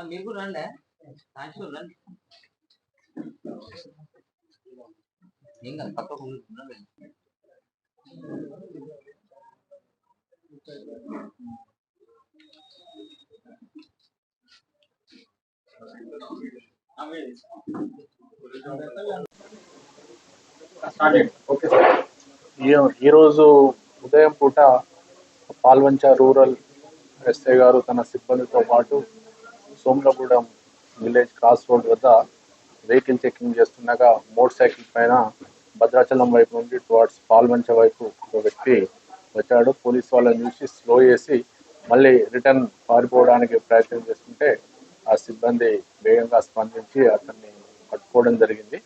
మీరు కూడా రండి, సాక్షులు రండి. ఏం కాదు, పక్కకు ఈరోజు ఉదయం పూట పాల్వంచ రూరల్ ఎస్ఐ గారు తన సిబ్బందితో పాటు సోమలగూడెం విలేజ్ క్రాస్ రోడ్ వద్ద వెహికల్ చెకింగ్ చేస్తుండగా మోటార్ సైకిల్ పైన భద్రాచలం వైపు నుండి టువర్డ్స్ పాల్వంచ వైపు ఒక వ్యక్తి వచ్చాడు. పోలీస్ వాళ్ళని చూసి స్లో చేసి మళ్ళీ రిటర్న్ పారిపోవడానికి ప్రయత్నం చేస్తుంటే ఆ సిబ్బంది వేగంగా స్పందించి అతన్ని పట్టుకోవడం జరిగింది.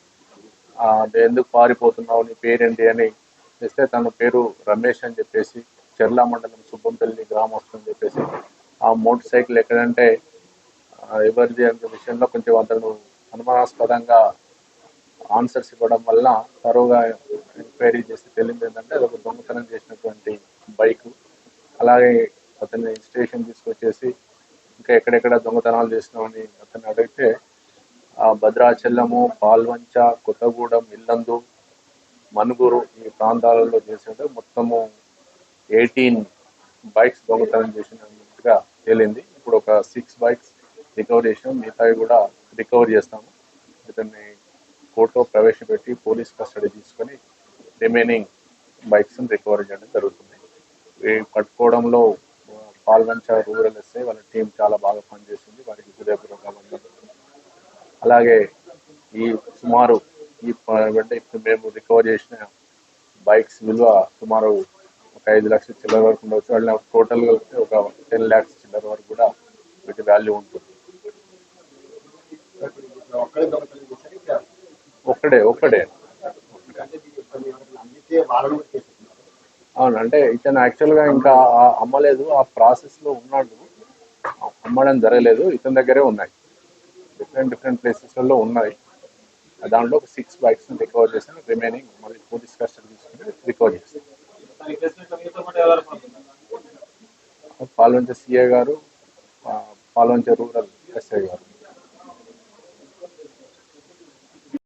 ఎందుకు పారిపోతున్నావు, నీ పేరేంటి అని చేస్తే తన పేరు రమేష్ అని చెప్పేసి, చెర్ల మండలం సుబ్బంపల్లి గ్రామస్తు అని చెప్పేసి, ఆ మోటార్ సైకిల్ ఎక్కడంటే ఎవరిది అనే విషయంలో కొంచెం అతను అనుమానాస్పదంగా ఆన్సర్స్ ఇవ్వడం వల్ల తరువుగా ఎంక్వైరీ చేసి తెలియదు ఏంటంటే అది ఒక దొంగతనం చేసినటువంటి బైక్. అలాగే అతన్ని స్టేషన్ తీసుకొచ్చేసి ఇంకా ఎక్కడెక్కడ దొంగతనాలు చేసినామని అతన్ని అడిగితే భద్రాచలము, పాల్వంచ, కొత్తగూడెం, ఇల్లందు, మనుగురు ఈ ప్రాంతాలలో చేసినట్టు మొత్తము 18 బైక్స్ దొంగతనం చేసినట్టుగా తేలింది. ఇప్పుడు ఒక 6 బైక్స్ రికవర్ చేసినాం, మిగతావి కూడా రికవర్ చేస్తాము. ఇతన్ని కోర్టులో ప్రవేశపెట్టి పోలీస్ కస్టడీ తీసుకొని రిమైనింగ్ బైక్స్ రికవర్ చేయడం జరుగుతుంది. పట్టుకోవడంలో పాల్వంచ రూరల్ ఎస్ఐ వాళ్ళ టీం చాలా బాగా పనిచేస్తుంది, వారికి హృదయపూర్వక. అలాగే ఈ సుమారు ఇప్పుడు మేము రికవర్ చేసిన బైక్స్ విలువ సుమారు ఒక 5 లక్షల చిల్లర వరకు ఉండవచ్చు. వాళ్ళ టోటల్గా ఒక 10 lakhs చిల్లర వరకు కూడా వీటి వాల్యూ ఉంటుంది. ఒక్కడే అవును. అంటే ఇతను యాక్చువల్గా ఇంకా అమ్మలేదు, ఆ ప్రాసెస్లో ఉన్నాడు, అమ్మడం జరగలేదు. ఇతని దగ్గరే ఉన్నాయి, డిఫరెంట్ ప్లేసెస్లలో ఉన్నాయి. దాంట్లో 6 బైక్స్ రికవర్ చేస్తాను, రిమైనింగ్ మళ్ళీ పోలీస్ కస్టడీ తీసుకుని రికవర్ చేస్తాను. పాల్వంచ సిఐ గారు, పాల్వంచ రూరల్ ఎస్ఐ గారు.